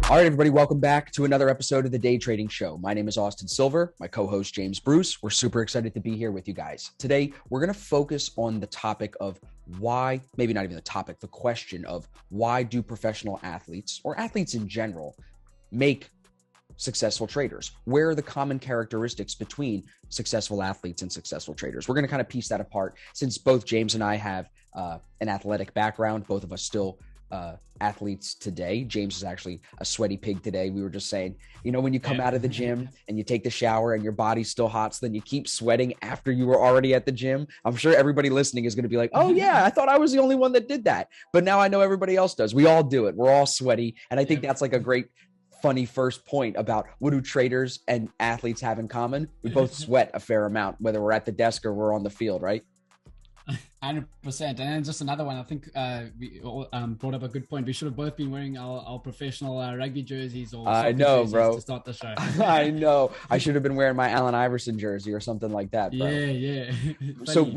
All right, everybody, welcome back to another episode of the Day Trading Show. My name is Austin Silver, my co-host James Bruce. We're super excited to be here with you guys. Today, we're going to focus on the topic of why, maybe not even the topic, the question of why do professional athletes, or athletes in general, make successful traders? Where are the common characteristics between successful athletes and successful traders? We're going to kind of piece that apart since both James and I have an athletic background, both of us still athletes today. James is actually a sweaty pig today. We were just saying, you know, when you come out of the gym and you take the shower and your body's still hot, so then you keep sweating after you were already at the gym. I'm sure everybody listening is going to be like, oh yeah, I thought I was the only one that did that. But now I know everybody else does. We all do it. We're all sweaty. And I think that's like a great funny first point about what do traders and athletes have in common? We both sweat a fair amount, whether we're at the desk or we're on the field, right? 100%. And then just another one, I think we brought up a good point. We should have both been wearing our professional rugby jerseys or I know, jerseys bro. to start the show. I know. I should have been wearing my Allen Iverson jersey or something like that, bro. Yeah. So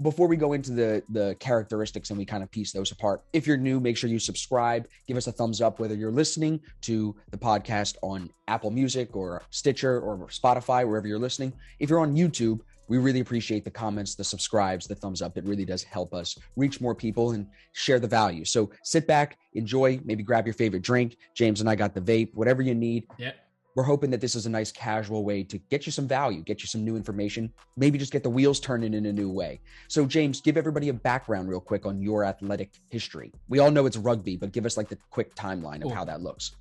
before we go into the characteristics and we kind of piece those apart, if you're new, make sure you subscribe, give us a thumbs up, whether you're listening to the podcast on Apple Music or Stitcher or Spotify, wherever you're listening. If you're on YouTube, we really appreciate the comments, the subscribes, the thumbs up. It really does help us reach more people and share the value. So sit back, enjoy, maybe grab your favorite drink. James and I got the vape, whatever you need. Yep. We're hoping that this is a nice casual way to get you some value, get you some new information, maybe just get the wheels turning in a new way. So James, give everybody a background real quick on your athletic history. We all know it's rugby, but give us like the quick timeline of how that looks.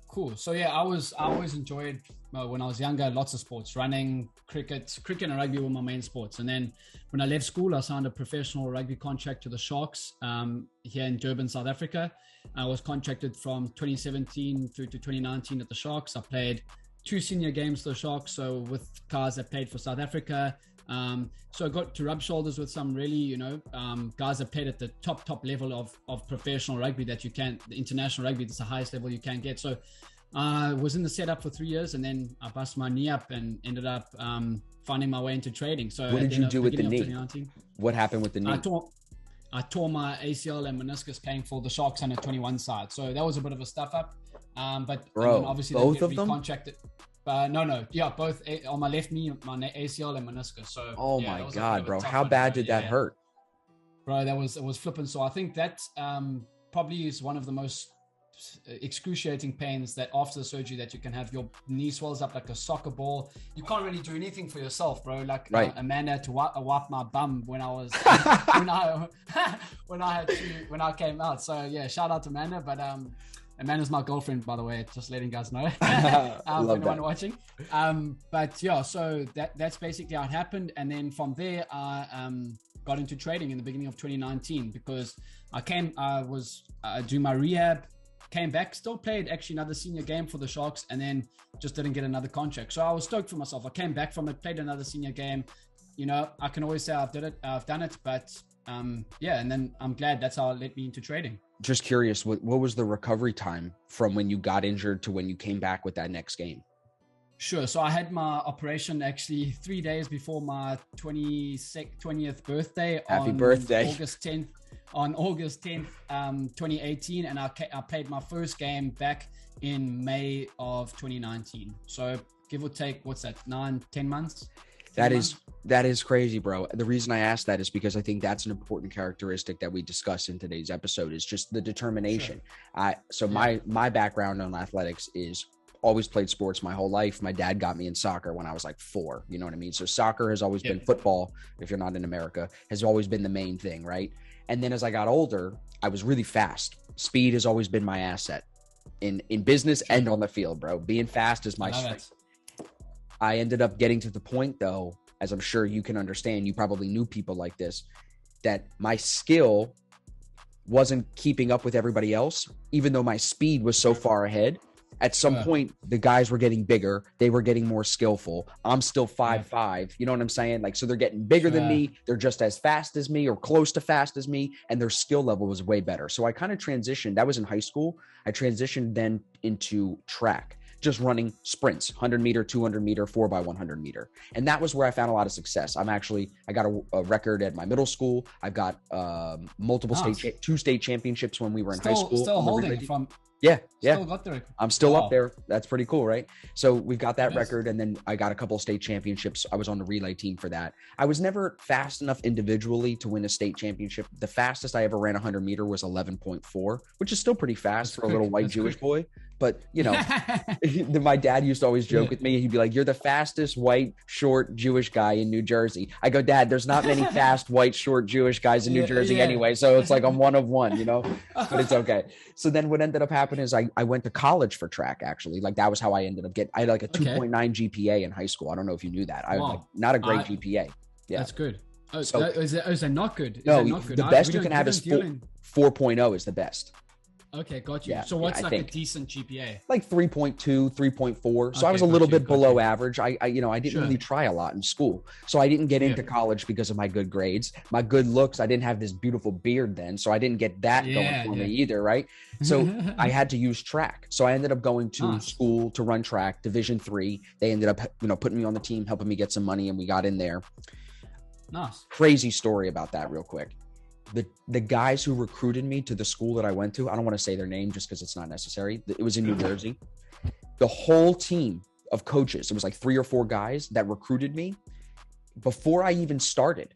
Cool. So yeah, I always enjoyed when I was younger, lots of sports, running, cricket and rugby were my main sports. And then when I left school, I signed a professional rugby contract to the Sharks here in Durban, South Africa. I was contracted from 2017 through to 2019 at the Sharks. I played 2 senior games for the Sharks, so with guys that played for South Africa. So I got to rub shoulders with some really, guys that played at the top level of professional rugby that you can, the international rugby, that's the highest level you can get. So I was in the setup for 3 years and then I busted my knee up and ended up finding my way into trading. So what did you do with the knee? What happened with the knee? I tore my ACL and meniscus playing for the Sharks under 21 side. So that was a bit of a stuff up. But bro, obviously both of them? No. Yeah, both on my left knee, my ACL and meniscus. So oh my God, bro. How bad did that hurt? Bro, it was flipping. So I think that probably is one of the most excruciating pains that after the surgery that you can have. Your knee swells up like a soccer ball. You can't really do anything for yourself, bro. Like Amanda had to wipe my bum when I was when I came out. So yeah, shout out to Amanda. But Amanda's my girlfriend, by the way, just letting guys know. Anyone watching. But yeah, so that's basically how it happened. And then from there, I got into trading in the beginning of 2019 because I was doing my rehab, came back, still played actually another senior game for the Sharks, and then just didn't get another contract. So I was stoked for myself. I came back from it, played another senior game. I can always say I've done it, but and then I'm glad that's how it led me into trading. Just curious, what was the recovery time from when you got injured to when you came back with that next game? Sure. So I had my operation actually 3 days before my 20th birthday. Happy birthday. On August 10th, 2018. And I played my first game back in May of 2019. So give or take, what's that, 9-10 months? That is crazy, bro. The reason I asked that is because I think that's an important characteristic that we discuss in today's episode is just the determination. Sure. My background on athletics is always played sports my whole life. My dad got me in soccer when I was like 4, you know what I mean? So soccer has always been football, if you're not in America, has always been the main thing, right? And then as I got older, I was really fast. Speed has always been my asset in business and on the field, bro. Being fast is my strength. I ended up getting to the point, though, as I'm sure you can understand, you probably knew people like this, that my skill wasn't keeping up with everybody else, even though my speed was so far ahead. At some point, the guys were getting bigger. They were getting more skillful. I'm still 5'5". You know what I'm saying? Like, so they're getting bigger than me. They're just as fast as me or close to fast as me. And their skill level was way better. So I kind of transitioned. That was in high school. I transitioned then into track, just running sprints, 100 meter, 200 meter, 4x100 meter. And that was where I found a lot of success. I got a record at my middle school. I've got multiple two state championships when we were in high school. Still holding from. Yeah. Still got the record. I'm still up there. That's pretty cool, right? So we've got that record, and then I got a couple of state championships. I was on the relay team for that. I was never fast enough individually to win a state championship. The fastest I ever ran 100-meter was 11.4, which is still pretty fast for a little white Jewish boy. But, you know, my dad used to always joke with me. He'd be like, "You're the fastest white, short Jewish guy in New Jersey." I go, "Dad, there's not many fast, white, short Jewish guys in New Jersey anyway. So it's like I'm one of one, you know, but it's okay." So then what ended up happening is I went to college for track, actually. Like that was how I ended up I had like a 2.9 GPA in high school. I don't know if you knew that. I was like, not a great GPA. Yeah. That's good. Oh, so, is that not good? The best you can have is 4.0 is the best. Okay, got you. So what's a decent GPA? Like 3.2, 3.4. So I was a little bit below average. I didn't really try a lot in school. So I didn't get into college because of my good grades. My good looks, I didn't have this beautiful beard then. So I didn't get that going for me either, right? So I had to use track. So I ended up going to school to run track, Division III. They ended up, putting me on the team, helping me get some money, and we got in there. Nice. Crazy story about that real quick. The guys who recruited me to the school that I went to, I don't want to say their name just because it's not necessary. It was in New Jersey. The whole team of coaches, it was like 3 or 4 guys that recruited me. Before I even started,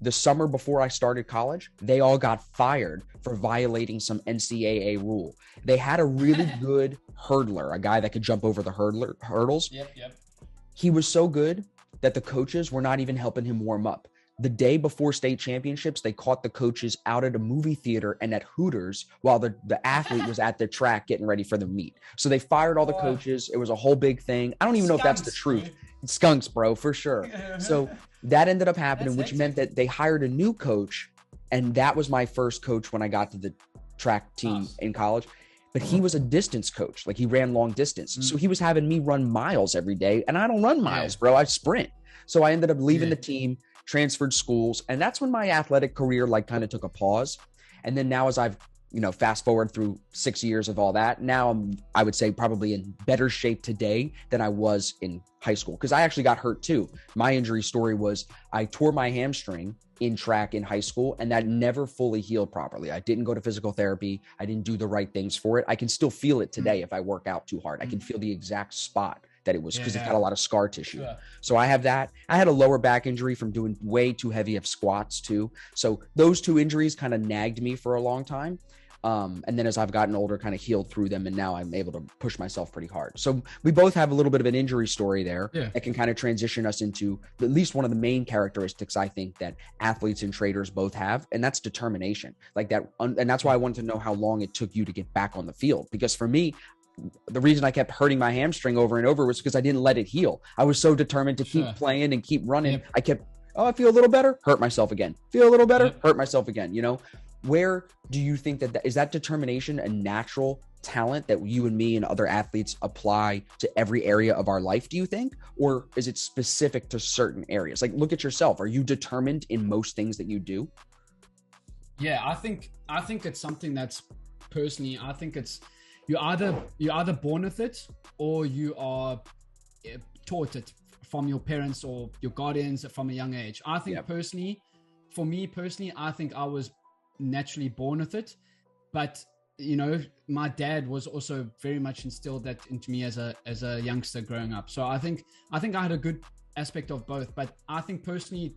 the summer before I started college, they all got fired for violating some NCAA rule. They had a really good hurdler, a guy that could jump over the hurdles. Yep. He was so good that the coaches were not even helping him warm up. The day before state championships, they caught the coaches out at a movie theater and at Hooters while the athlete was at the track getting ready for the meet. So they fired all the coaches. It was a whole big thing. I don't even know if that's the truth. Skunks, bro, for sure. So that ended up happening, which meant that they hired a new coach. And that was my first coach when I got to the track team in college. But he was a distance coach. Like he ran long distance. So he was having me run miles every day. And I don't run miles, bro. I sprint. So I ended up leaving the team, transferred schools. And that's when my athletic career like kind of took a pause. And then now as I've, fast forward through 6 years of all that, now I would say probably in better shape today than I was in high school. Because I actually got hurt too. My injury story was I tore my hamstring in track in high school, and that never fully healed properly. I didn't go to physical therapy. I didn't do the right things for it. I can still feel it today if I work out too hard. I can feel the exact spot that it was because it had a lot of scar tissue. So I have that. I had a lower back injury from doing way too heavy of squats too. So those 2 injuries kind of nagged me for a long time. And then as I've gotten older, kind of healed through them. And now I'm able to push myself pretty hard. So we both have a little bit of an injury story there that can kind of transition us into at least one of the main characteristics I think that athletes and traders both have. And that's determination like that. And that's why I wanted to know how long it took you to get back on the field. Because for me, the reason I kept hurting my hamstring over and over was because I didn't let it heal. I was so determined to keep playing and keep running. I kept, I feel a little better, hurt myself again. Feel a little better, hurt myself again. Where do you think that is that determination a natural talent that you and me and other athletes apply to every area of our life, do you think? Or is it specific to certain areas? Like, look at yourself. Are you determined in most things that you do? Yeah, I think it's something that's personally, I think it's you're either born with it or you are taught it from your parents or your guardians from a young age. I think for me personally, I think I was naturally born with it, but my dad was also very much instilled that into me as a youngster growing up. So I think I had a good aspect of both, but I think personally,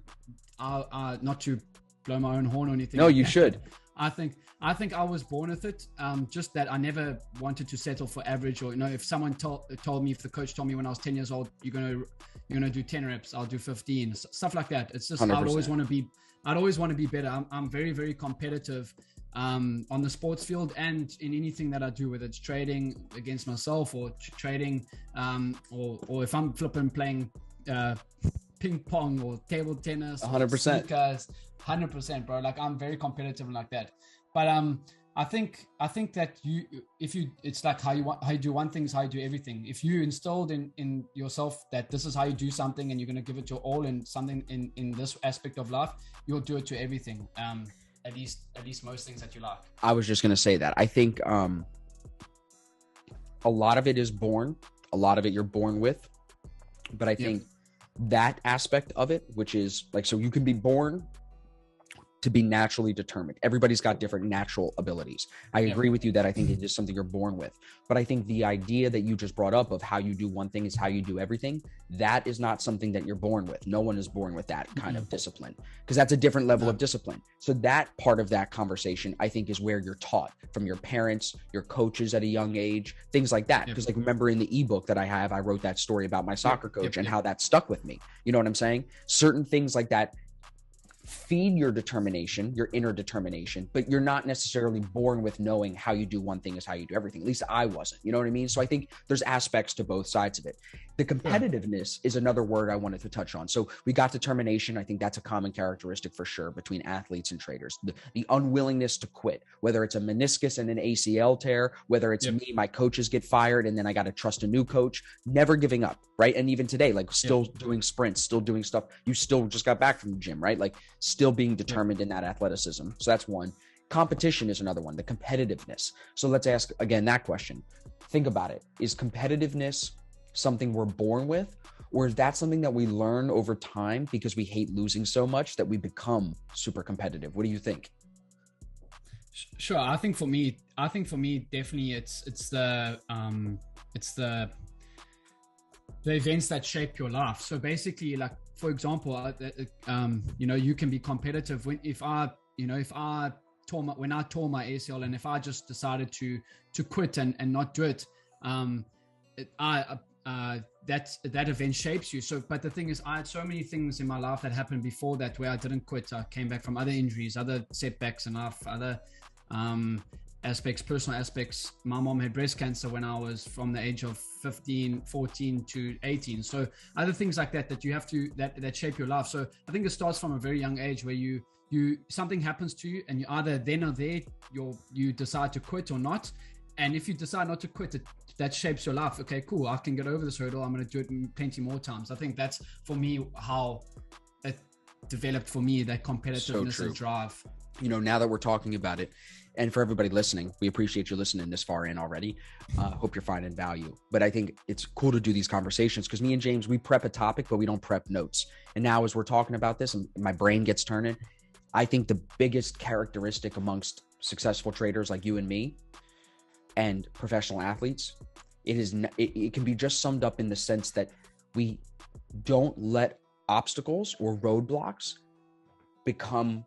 not to blow my own horn or anything. No, you should. I think I was born with it. Just that I never wanted to settle for average, or if someone told me, if the coach told me when I was 10 years old, you're gonna do 10 reps, I'll do 15, stuff like that. It's just 100%. I'd always want to be better. I'm very, very competitive on the sports field and in anything that I do, whether it's trading against myself or trading, or if I'm playing ping pong or table tennis, 100%, 100%, bro. Like I'm very competitive and like that. But I think that it's like how you do one thing is how you do everything. If you instilled in yourself that this is how you do something and you're going to give it your all in something in this aspect of life, you'll do it to everything. At least most things that you like. I was just going to say that. I think a lot of it is born, a lot of it you're born with, but I think that aspect of it, which is like, so you can be born to be naturally determined. Everybody's got different natural abilities. I agree with you that I think it is something you're born with. But I think the idea that you just brought up of how you do one thing is how you do everything, that is not something that you're born with. No one is born with that kind of discipline, because that's a different level of discipline. So that part of that conversation, I think, is where you're taught from your parents, your coaches at a young age, things like that. Because like, remember in the ebook that I have, I wrote that story about my soccer coach and how that stuck with me. You know what I'm saying? Certain things like that feed your determination, your inner determination, but you're not necessarily born with knowing how you do one thing is how you do everything. At least I wasn't, you know what I mean? So I think there's aspects to both sides of it. The competitiveness is another word I wanted to touch on. So we got determination. I think that's a common characteristic for sure between athletes and traders. The unwillingness to quit, whether it's a meniscus and an ACL tear, whether it's me, my coaches get fired and then I got to trust a new coach, never giving up, right? And even today, like still doing sprints, still doing stuff. You still just got back from the gym, right? Like still being determined in that athleticism. So that's one. Competition is another one, the competitiveness. So let's ask again that question. Think about it. Is competitiveness something we're born with, or is that something that we learn over time because we hate losing so much that we become super competitive? What do you think? Sure. I think for me, definitely it's the events that shape your life. So basically, like, for example, you can be competitive when I tore my ACL, and if I just decided to quit and not do it, that event shapes you. So, but the thing is, I had so many things in my life that happened before that where I didn't quit. I came back from other injuries, other setbacks in life, other aspects, personal aspects. My mom had breast cancer when I was from the age of 14 to 18. So other things like that you have to, that shape your life. So I think it starts from a very young age where you something happens to you and you either then or there, you decide to quit or not. And if you decide not to quit, that shapes your life. Okay, cool. I can get over this hurdle. I'm going to do it plenty more times. I think that's for me how it developed for me, that competitiveness and drive. You know, now that we're talking about it, and for everybody listening, we appreciate you listening this far in already. Hope you're finding value. But I think it's cool to do these conversations because me and James, we prep a topic, but we don't prep notes. And now as we're talking about this and my brain gets turning, I think the biggest characteristic amongst successful traders like you and me and professional athletes, it can be just summed up in the sense that we don't let obstacles or roadblocks become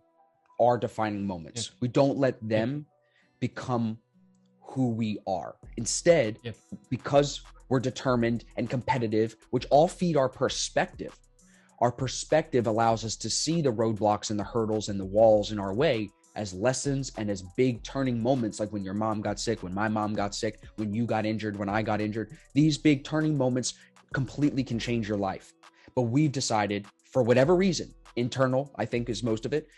our defining moments. We don't let them become who we are. Instead, because we're determined and competitive, which all feed our perspective allows us to see the roadblocks and the hurdles and the walls in our way as lessons and as big turning moments, like when your mom got sick, when my mom got sick, when you got injured, when I got injured. These big turning moments completely can change your life. But we've decided, for whatever reason, internal, I think is most of it,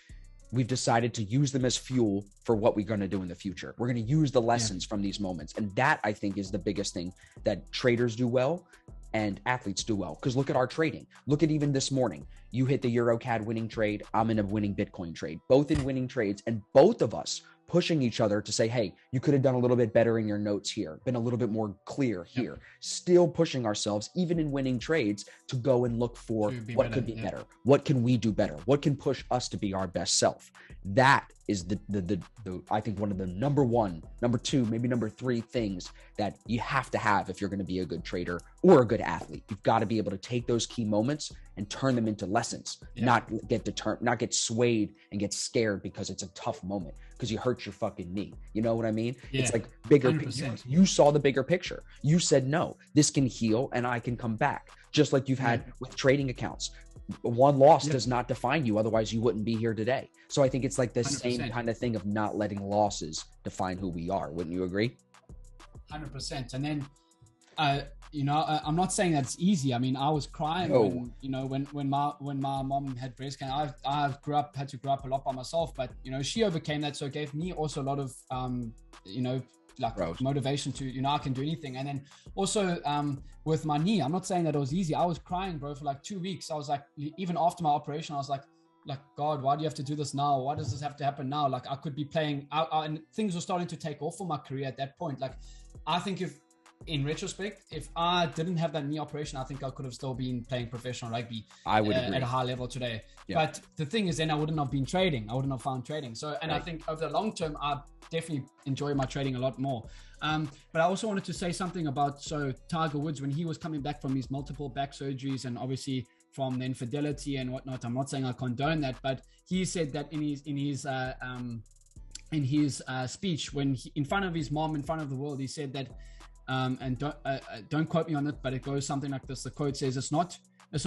we've decided to use them as fuel for what we're going to do in the future. We're going to use the lessons from these moments. And that, I think, is the biggest thing that traders do well and athletes do well. Because look at our trading. Look at even this morning. You hit the EuroCAD winning trade. I'm in a winning Bitcoin trade. Both in winning trades, and both of us pushing each other to say, hey, you could have done a little bit better in your notes here, been a little bit more clear here. Still pushing ourselves, even in winning trades, to go and look for what could be better. What can we do better? What can push us to be our best self? That is the I think one of the number one, number two, maybe number three things that you have to have if you're going to be a good trader or a good athlete. You've got to be able to take those key moments and turn them into lessons, not get swayed and get scared because it's a tough moment because you hurt your fucking knee. You know what I mean? It's like bigger picture. You saw the bigger picture. You said, no, this can heal and I can come back. Just like you've had with trading accounts. One loss does not define you. Otherwise you wouldn't be here today. So I think it's like the 100%. Same kind of thing of not letting losses define who we are. Wouldn't you agree? 100%. And then, I'm not saying that's easy. I mean, I was crying when my mom had breast cancer. I had to grow up a lot by myself, but she overcame that. So it gave me also a lot of, motivation to, I can do anything. And then also with my knee, I'm not saying that it was easy. I was crying, bro, for like 2 weeks. I was like, even after my operation, I was like, God, why do you have to do this now? Why does this have to happen now? Like I could be playing out, and things were starting to take off for my career at that point. Like I think if in retrospect, if I didn't have that knee operation, I think I could have still been playing professional rugby. I would agree. At a high level today. Yeah. But the thing is, then I wouldn't have been trading. I wouldn't have found trading. So, and I think over the long term, I definitely enjoy my trading a lot more. But I also wanted to say something about, so Tiger Woods, when he was coming back from his multiple back surgeries and obviously from the infidelity and whatnot, I'm not saying I condone that, but he said that in his speech, when he, in front of his mom, in front of the world, he said that, and don't quote me on it, but it goes something like this. The quote says, it's not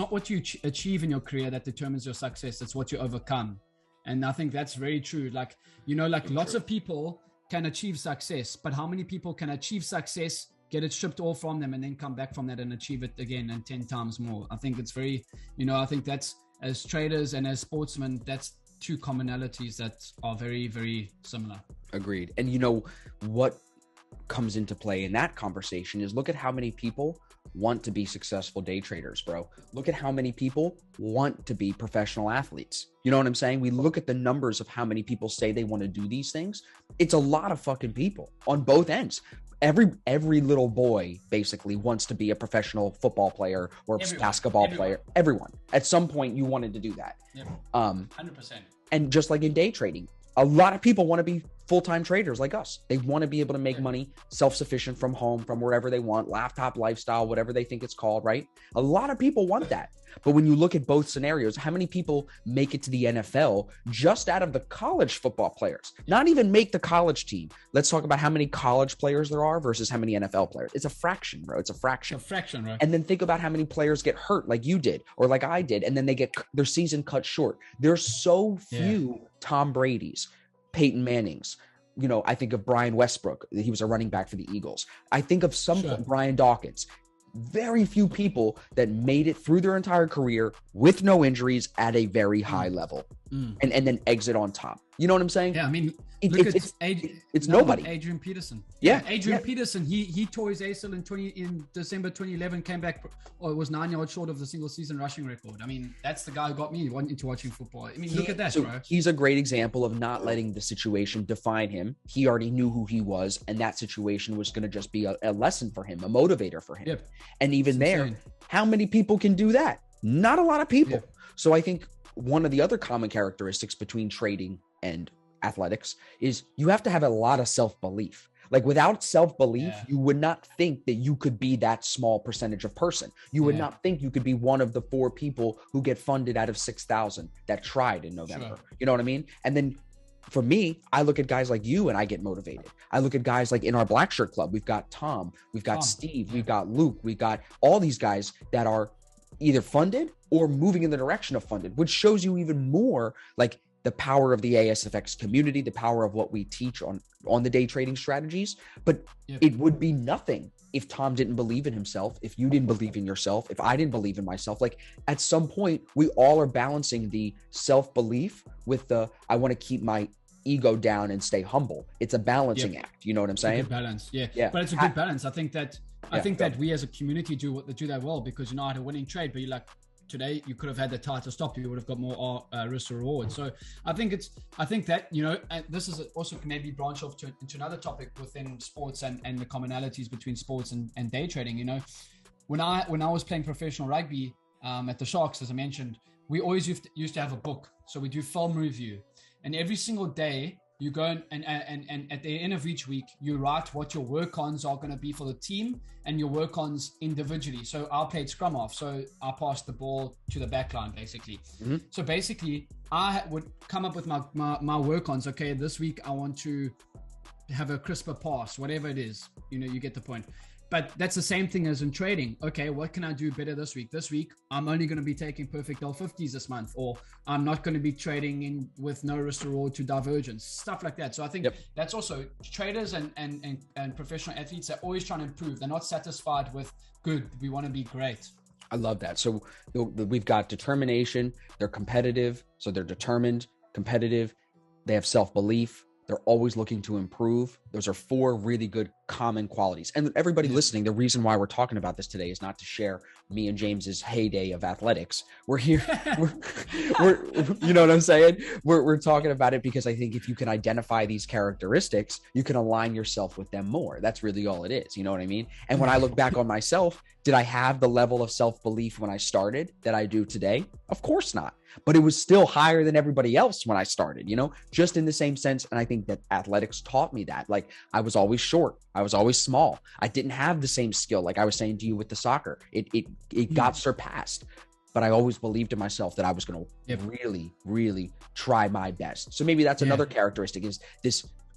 what you achieve in your career that determines your success. It's what you overcome. And I think that's very true. Like, you know, like lots of people can achieve success, but how many people can achieve success, get it stripped all from them, and then come back from that and achieve it again and 10 times more? I think it's very, you know, I think that's, as traders and as sportsmen, that's two commonalities that are very, very similar. Agreed. And you know what comes into play in that conversation is, look at how many people want to be successful day traders, bro. Look at how many people want to be professional athletes. You know what I'm saying? We look at the numbers of how many people say they want to do these things. It's a lot of fucking people on both ends. Every little boy basically wants to be a professional football player or basketball player. Everyone. At some point you wanted to do that. Yep. 100%. And just like in day trading, a lot of people want to be full-time traders like us. They want to be able to make money, self-sufficient from home, from wherever they want, laptop lifestyle, whatever they think it's called, right? A lot of people want that. But when you look at both scenarios, how many people make it to the NFL just out of the college football players? Not even make the college team. Let's talk about how many college players there are versus how many NFL players. It's a fraction, bro. It's a fraction. It's a fraction, right? And then think about how many players get hurt like you did or like I did, and then they get their season cut short. There's so few Tom Brady's, Peyton Manning's. You know, I think of Brian Westbrook. He was a running back for the Eagles. I think of Brian Dawkins. Very few people that made it through their entire career with no injuries at a very high level and then exit on top. You know what I'm saying? Yeah, I mean, it's nobody. Adrian Peterson. Yeah. Adrian Peterson, he tore his ACL in December 2011, came back, or was 9 yards short of the single season rushing record. I mean, that's the guy who got me into watching football. I mean, look at that, bro. He's a great example of not letting the situation define him. He already knew who he was, and that situation was going to just be a lesson for him, a motivator for him. Yep. And even how many people can do that? Not a lot of people. Yep. So I think one of the other common characteristics between trading and athletics is you have to have a lot of self-belief. Like without self-belief, you would not think that you could be that small percentage of person. You would not think you could be one of the 4 people who get funded out of 6,000 that tried in November. Sure. You know what I mean? And then for me, I look at guys like you and I get motivated. I look at guys like in our Black Shirt Club, we've got Tom, we've got Steve, we've got Luke, we've got all these guys that are either funded or moving in the direction of funded, which shows you even more like the power of the ASFX community, the power of what we teach on the day trading strategies. But it would be nothing if Tom didn't believe in himself, if you didn't believe in yourself, if I didn't believe in myself. Like at some point, we all are balancing the self-belief with the, I want to keep my ego down and stay humble. It's a balancing act. You know what I'm saying? It's a good balance. Yeah. But it's a good balance. I think that we as a community do that well, because you're not a winning trade, but you're like, today you could have had the tighter stop, you would have got more risk to reward. So I think that, you know, and this is also can maybe branch off into another topic within sports and the commonalities between sports and day trading. You know, when I was playing professional rugby at the Sharks, as I mentioned, we always used to have a book. So we do film review, and every single day you go and at the end of each week, you write what your work-ons are going to be for the team and your work-ons individually. So I played scrum half, so I passed the ball to the back line, basically. Mm-hmm. So basically, I would come up with my work-ons. Okay, this week I want to have a crisper pass, whatever it is. You know, you get the point. But that's the same thing as in trading. Okay, what can I do better this week? This week, I'm only going to be taking perfect L50s this month, or I'm not going to be trading in with no risk to reward to divergence, stuff like that. So I think that's also traders and professional athletes are always trying to improve. They're not satisfied with good. We want to be great. I love that. So we've got determination. They're competitive. So they're determined, competitive. They have self-belief. They're always looking to improve. Those are 4 really good common qualities. And everybody listening, the reason why we're talking about this today is not to share me and James's heyday of athletics. We're here. we're you know what I'm saying? We're talking about it because I think if you can identify these characteristics, you can align yourself with them more. That's really all it is. You know what I mean? And when I look back on myself, did I have the level of self-belief when I started that I do today? Of course not. But it was still higher than everybody else when I started, just in the same sense. And I think that athletics taught me that. Like, I was always short. I was always small. I didn't have the same skill. Like I was saying to you with the soccer, it got surpassed. But I always believed in myself that I was going to really, really try my best. So maybe that's another characteristic, is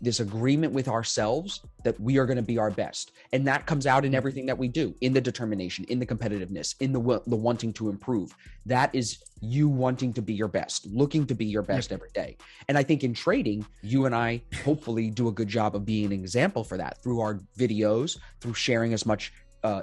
this agreement with ourselves that we are going to be our best. And that comes out in everything that we do, in the determination, in the competitiveness, in the wanting to improve. That is you wanting to be your best, looking to be your best every day. And I think in trading, you and I hopefully do a good job of being an example for that through our videos, through sharing as much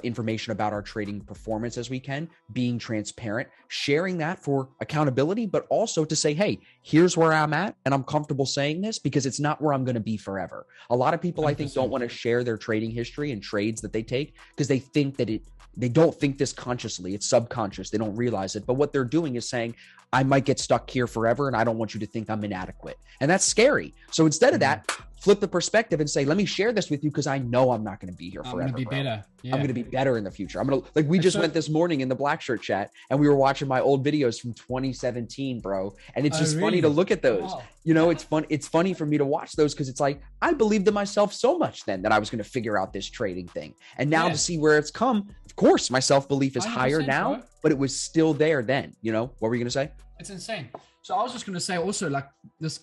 information about our trading performance as we can, being transparent, sharing that for accountability, but also to say, hey, here's where I'm at, and I'm comfortable saying this because it's not where I'm going to be forever. A lot of people, 100%. I think, don't want to share their trading history and trades that they take because they think that they don't think this consciously. It's subconscious. They don't realize it. But what they're doing is saying, I might get stuck here forever, and I don't want you to think I'm inadequate. And that's scary. So instead of that, flip the perspective and say, let me share this with you because I know I'm not going to be here forever. I'm going to be better. Yeah. I'm going to be better in the future. I'm going to, we just went this morning in the Black Shirt chat and we were watching my old videos from 2017, bro. And it's just funny to look at those. Wow. It's fun. It's funny for me to watch those because it's like, I believed in myself so much then that I was going to figure out this trading thing. And now to see where it's come, of course, my self-belief is higher now, bro. But it was still there then. What were you going to say? It's insane. So I was just going to say also, like, this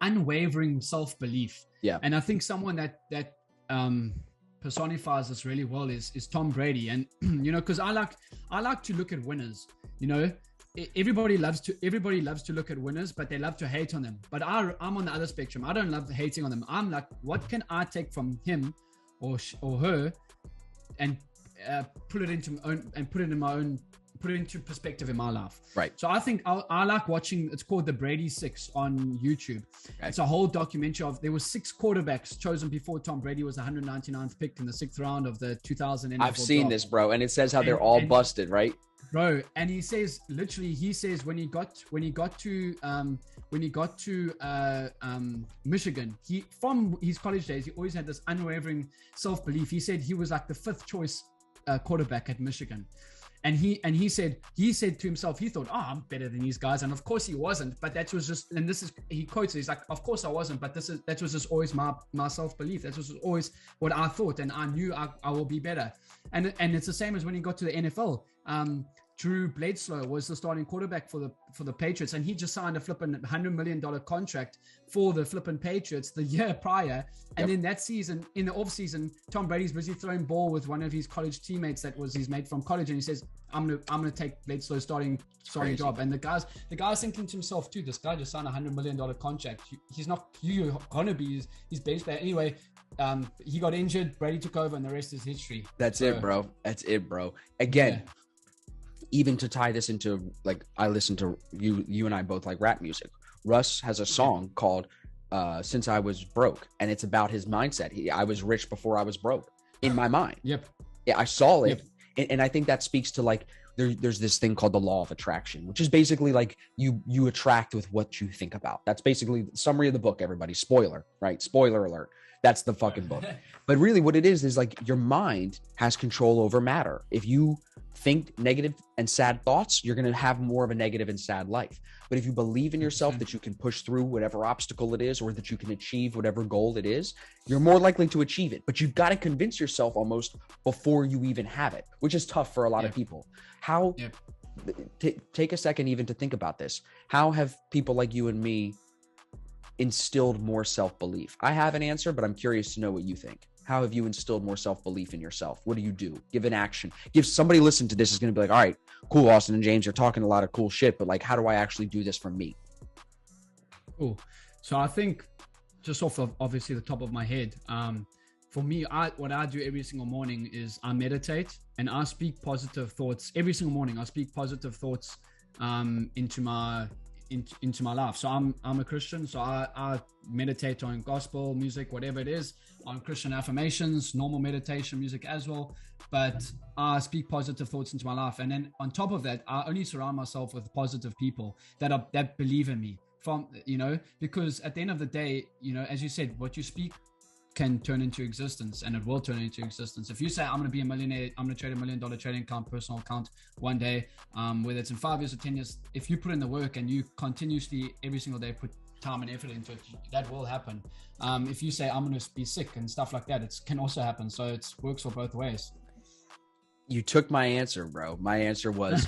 unwavering self-belief. Yeah. And I think someone that personifies this really well is Tom Brady. And because I like to look at winners. Everybody loves to look at winners, but they love to hate on them. But I'm on the other spectrum. I don't love hating on them. I'm like, what can I take from him or her and put it into perspective in my life. Right. So I think I like watching, it's called The Brady Six on YouTube. Okay. It's a whole documentary there were 6 quarterbacks chosen before Tom Brady was the 199th pick in the 6th round of the 2000 NFL I've seen draft. This, bro. And it says how they're all busted, right? Bro. And he says when he got to Michigan, from his college days, he always had this unwavering self-belief. He said he was like the 5th choice quarterback at Michigan. And he said to himself, he thought, I'm better than these guys. And of course he wasn't, but that was just, and he quotes it, he's like, of course I wasn't, but that was just always my self-belief. That was always what I thought. And I knew I will be better. And it's the same as when he got to the NFL. Drew Bledsoe was the starting quarterback for the Patriots, and he just signed a flipping $100 million contract for the flipping Patriots the year prior. And then that season, in the off season, Tom Brady's busy throwing ball with one of his college teammates that was his mate from college, and he says, "I'm gonna take Bledsoe's starting job." And the guy's thinking to himself, "Dude, this guy just signed a $100 million contract. He's not you're gonna be his bench player anyway." He got injured. Brady took over, and the rest is history. That's it, bro. Again. Yeah. Even to tie this into, like, I listen to you and I both like rap music. Russ has a song called Since I Was Broke, and it's about his mindset. I was rich before I was broke in my mind. Yep. Yeah, I saw it. Yep. And I think that speaks to, like, there's this thing called the law of attraction, which is basically like you attract with what you think about. That's basically the summary of the book, everybody. Spoiler, right? Spoiler alert. That's the fucking book. But really what it is like your mind has control over matter. If you think negative and sad thoughts, you're going to have more of a negative and sad life. But if you believe in yourself that you can push through whatever obstacle it is, or that you can achieve whatever goal it is, you're more likely to achieve it. But you've got to convince yourself almost before you even have it, which is tough for a lot of people. How take a second even to think about this. How have people like you and me instilled more self-belief? I have an answer, but I'm curious to know what you think. How have you instilled more self-belief in yourself? What do? Give an action. Give somebody listen to this is going to be like, all right, cool, Austin and James, you're talking a lot of cool shit, but like, how do I actually do this for me? Cool. So I think just off of obviously the top of my head, for me, what I do every single morning is I meditate and I speak positive thoughts every single morning. I speak positive thoughts into my into my life. So I'm a Christian, so I meditate on gospel music, whatever it is, on Christian affirmations, normal meditation music as well. But I speak positive thoughts into my life, and then on top of that, I only surround myself with positive people that believe in me. Because at the end of the day, as you said, what you speak can turn into existence, and it will turn into existence. If you say, I'm going to be a millionaire, I'm going to trade $1 million trading account, personal account one day, whether it's in 5 years or 10 years, if you put in the work and you continuously every single day put time and effort into it, that will happen. If you say, I'm going to be sick and stuff like that, it can also happen. So it works for both ways. You took my answer, bro. My answer was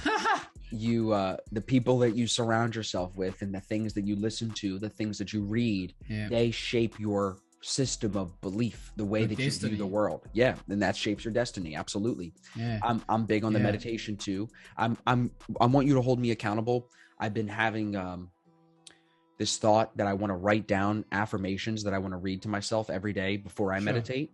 the people that you surround yourself with and the things that you listen to, the things that you read, they shape your system of belief, the way that destiny. You view the world. Yeah. And that shapes your destiny. Absolutely. Yeah. I'm big on the meditation too. I want you to hold me accountable. I've been having this thought that I want to write down affirmations that I want to read to myself every day before I meditate.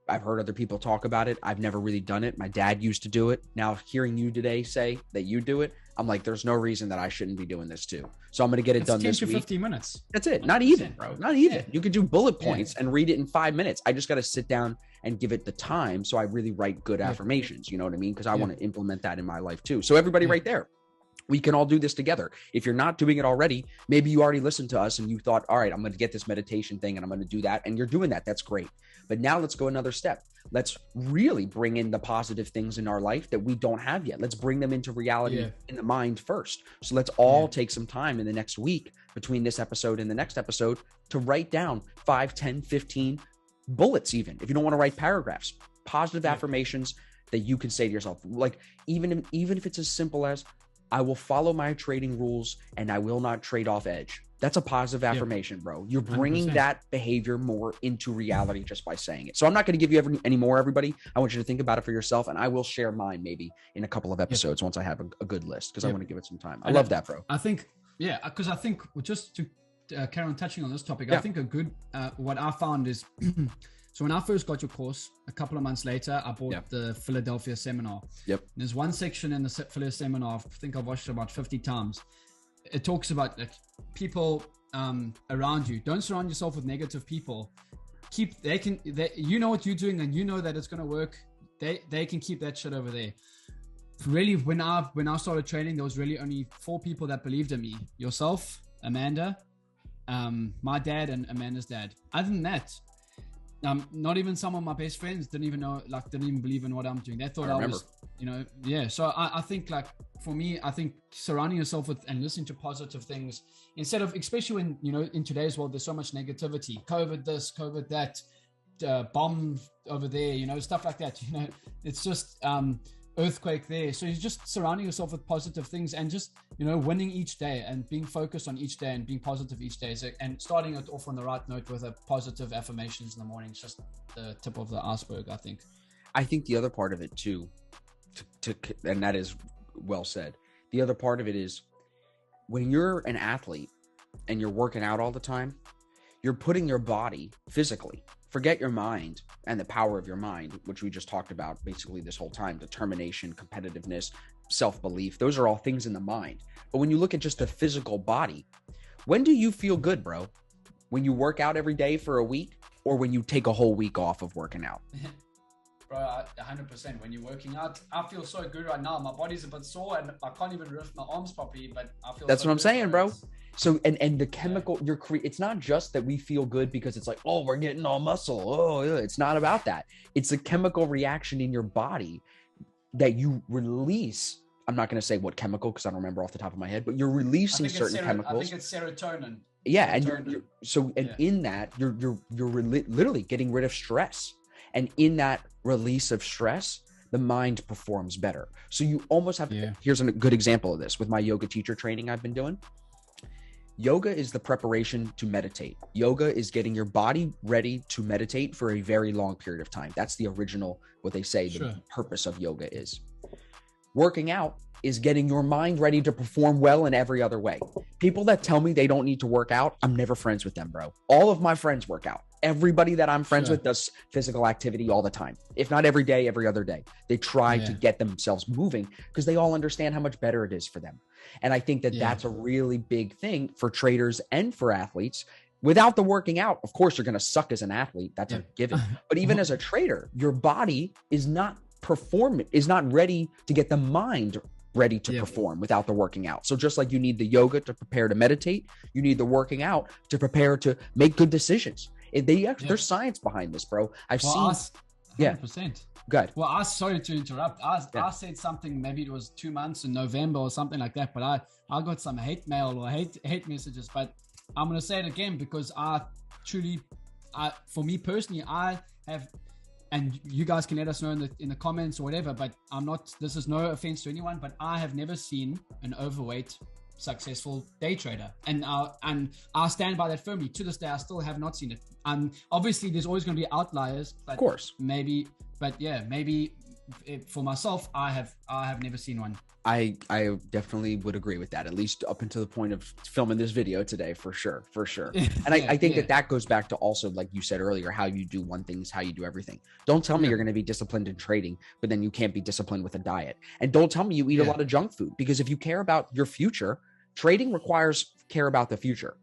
I've heard other people talk about it. I've never really done it. My dad used to do it. Now hearing you today say that you do it, I'm like, there's no reason that I shouldn't be doing this too. So I'm going to get it done this week. 10 to 15 minutes. That's it. Not even, bro. Not even. Yeah. You could do bullet points and read it in 5 minutes. I just got to sit down and give it the time. So I really write good affirmations. You know what I mean? Because I want to implement that in my life too. So everybody right there, we can all do this together. If you're not doing it already, maybe you already listened to us and you thought, all right, I'm going to get this meditation thing and I'm going to do that. And you're doing that. That's great. But now let's go another step. Let's really bring in the positive things in our life that we don't have yet. Let's bring them into reality in the mind first. So let's all take some time in the next week between this episode and the next episode to write down 5, 10, 15 bullets, even if you don't want to write paragraphs, positive affirmations that you can say to yourself. Like even if it's as simple as, I will follow my trading rules and I will not trade off edge. That's a positive affirmation, bro. You're bringing 100%. That behavior more into reality just by saying it. So I'm not going to give you any more, everybody. I want you to think about it for yourself, and I will share mine maybe in a couple of episodes once I have a good list, because I want to give it some time. I love that, bro. I think, because I think just to carry on touching on this topic, I think a good, what I found is, so when I first got your course, a couple of months later, I bought the Philadelphia seminar. There's one section in the Philadelphia seminar, I think I've watched it about 50 times. It talks about people around you. Don't surround yourself with negative people. You know what you're doing and you know that it's going to work. They can keep that shit over there. Really, when I started training, there was really only 4 people that believed in me. Yourself, Amanda, my dad, and Amanda's dad. Other than that, not even some of my best friends didn't even believe in what I'm doing. They thought I was, So I think, like, for me, I think surrounding yourself with and listening to positive things instead of, especially when, in today's world, there's so much negativity, COVID this, COVID that, bomb over there, stuff like that, it's just, earthquake there. So you're just surrounding yourself with positive things and just, winning each day and being focused on each day and being positive each day. So, and starting it off on the right note with a positive affirmations in the morning is just the tip of the iceberg, I think. I think the other part of it too, and that is well said. The other part of it is when you're an athlete and you're working out all the time, you're putting your body physically, forget your mind and the power of your mind, which we just talked about basically this whole time, determination, competitiveness, self-belief. Those are all things in the mind. But when you look at just the physical body, when do you feel good, bro? When you work out every day for a week or when you take a whole week off of working out? Bro, 100%. When you're working out, I feel so good right now. My body's a bit sore and I can't even lift my arms properly, but I feel that's so what I'm saying, bro. So, and the chemical it's not just that we feel good because it's like, oh, we're getting all muscle. Oh, yeah. It's not about that. It's a chemical reaction in your body that you release. I'm not going to say what chemical because I don't remember off the top of my head, but you're releasing certain chemicals. I think it's serotonin. Yeah, and in that you're literally getting rid of stress. And in that release of stress, the mind performs better. So you almost have to, here's a good example of this with my yoga teacher training I've been doing. Yoga is the preparation to meditate. Yoga is getting your body ready to meditate for a very long period of time. That's the original, what they say the purpose of yoga is. Working out is getting your mind ready to perform well in every other way. People that tell me they don't need to work out, I'm never friends with them, bro. All of my friends work out. Everybody that I'm friends with does physical activity all the time. If not every day, every other day. They try to get themselves moving because they all understand how much better it is for them. And I think that that's a really big thing for traders and for athletes. Without the working out, of course, you're going to suck as an athlete. That's a given. But even as a trader, your body is not ready to get the mind ready to perform without the working out. So just like you need the yoga to prepare to meditate, you need the working out to prepare to make good decisions. There's science behind this, bro. I've seen. 100%. Good. Well, sorry to interrupt. I said something, maybe it was 2 months in November or something like that, but I got some hate mail or hate messages, but I'm going to say it again because for me personally, I have, and you guys can let us know in the comments or whatever, but this is no offense to anyone, but I have never seen an overweight successful day trader. And I stand by that firmly. To this day, I still have not seen it. Obviously there's always going to be outliers, but of course, maybe for myself, I have never seen one. I definitely would agree with that, at least up until the point of filming this video today, for sure. And I think that goes back to also, like you said earlier, how you do one thing is how you do everything. Don't tell me you're going to be disciplined in trading, but then you can't be disciplined with a diet. And don't tell me you eat a lot of junk food, because if you care about your future, trading requires care about the future.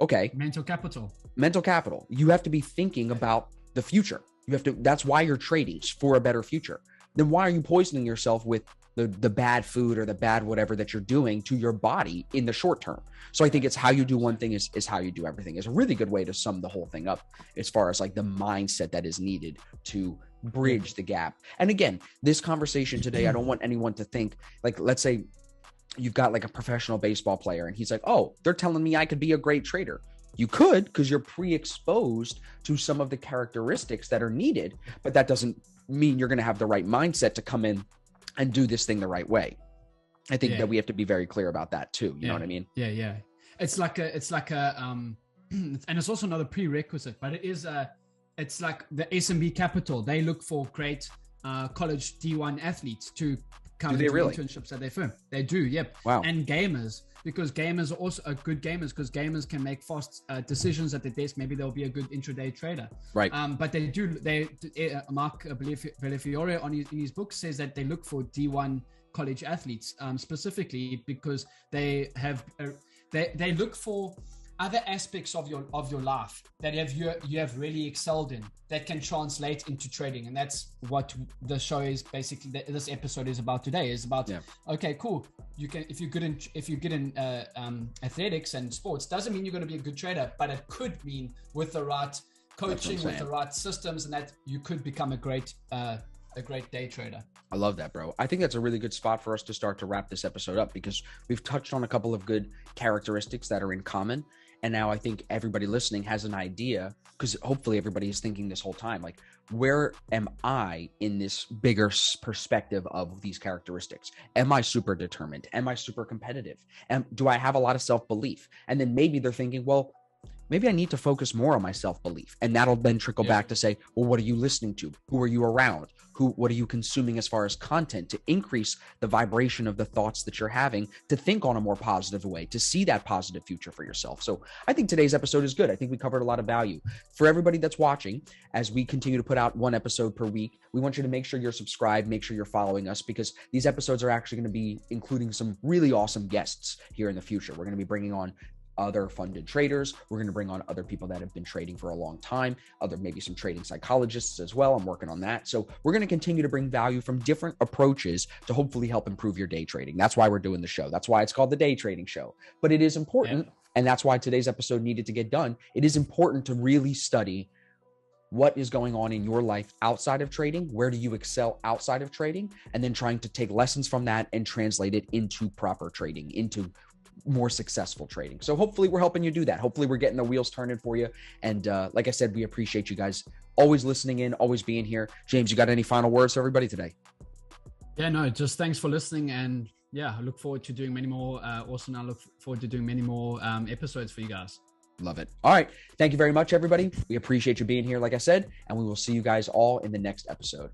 Okay. Mental capital. You have to be thinking about the future. That's why you're trading, for a better future. Then why are you poisoning yourself with the bad food or the bad whatever that you're doing to your body in the short term? So I think it's how you do one thing is how you do everything. Is a really good way to sum the whole thing up as far as like the mindset that is needed to bridge the gap. And again, this conversation today, I don't want anyone to think like, let's say you've got like a professional baseball player and he's like, oh, they're telling me I could be a great trader. You could, because you're pre-exposed to some of the characteristics that are needed, but that doesn't mean you're going to have the right mindset to come in and do this thing the right way. I think that we have to be very clear about that too. You know what I mean? Yeah. It's like a and it's also another prerequisite, but it's like the S&B Capital. They look for great college D1 athletes to come into internships at their firm. They do. Yep. Wow. And gamers, because gamers are also good gamers, because gamers can make fast decisions at the desk. Maybe they'll be a good intraday trader. Right. But Mark Bellifiore in his book says that they look for D1 college athletes specifically because they look for other aspects of your life that you have really excelled in that can translate into trading. And that's what the show is basically, this episode is about today, is about, okay, cool. You can, if you're good in athletics and sports, doesn't mean you're going to be a good trader, but it could mean with the right coaching, with the right systems, and that you could become a great day trader. I love that, bro. I think that's a really good spot for us to start to wrap this episode up, because we've touched on a couple of good characteristics that are in common. And now I think everybody listening has an idea, because hopefully everybody is thinking this whole time, like, where am I in this bigger perspective of these characteristics? Am I super determined? Am I super competitive? And do I have a lot of self-belief? And then maybe they're thinking, well, maybe I need to focus more on my self-belief. And that'll then trickle back to say, well, what are you listening to? Who are you around? What are you consuming as far as content to increase the vibration of the thoughts that you're having, to think on a more positive way, to see that positive future for yourself? So I think today's episode is good. I think we covered a lot of value. For everybody that's watching, as we continue to put out one episode per week, we want you to make sure you're subscribed, make sure you're following us, because these episodes are actually going to be including some really awesome guests here in the future. We're going to be bringing on other funded traders. We're going to bring on other people that have been trading for a long time, maybe some trading psychologists as well. I'm working on that. So we're going to continue to bring value from different approaches to hopefully help improve your day trading. That's why we're doing the show. That's why it's called the Day Trading Show. But it is important, and that's why today's episode needed to get done. It is important to really study what is going on in your life outside of trading. Where do you excel outside of trading? And then trying to take lessons from that and translate it into proper trading, into more successful trading. So hopefully we're helping you do that. Hopefully we're getting the wheels turning for you. And like I said, we appreciate you guys always listening in, always being here. James, you got any final words for everybody today? Yeah, no, just thanks for listening. And yeah, I look forward to doing many more. Also, I look forward to doing many more episodes for you guys. Love it. All right. Thank you very much, everybody. We appreciate you being here, like I said, and we will see you guys all in the next episode.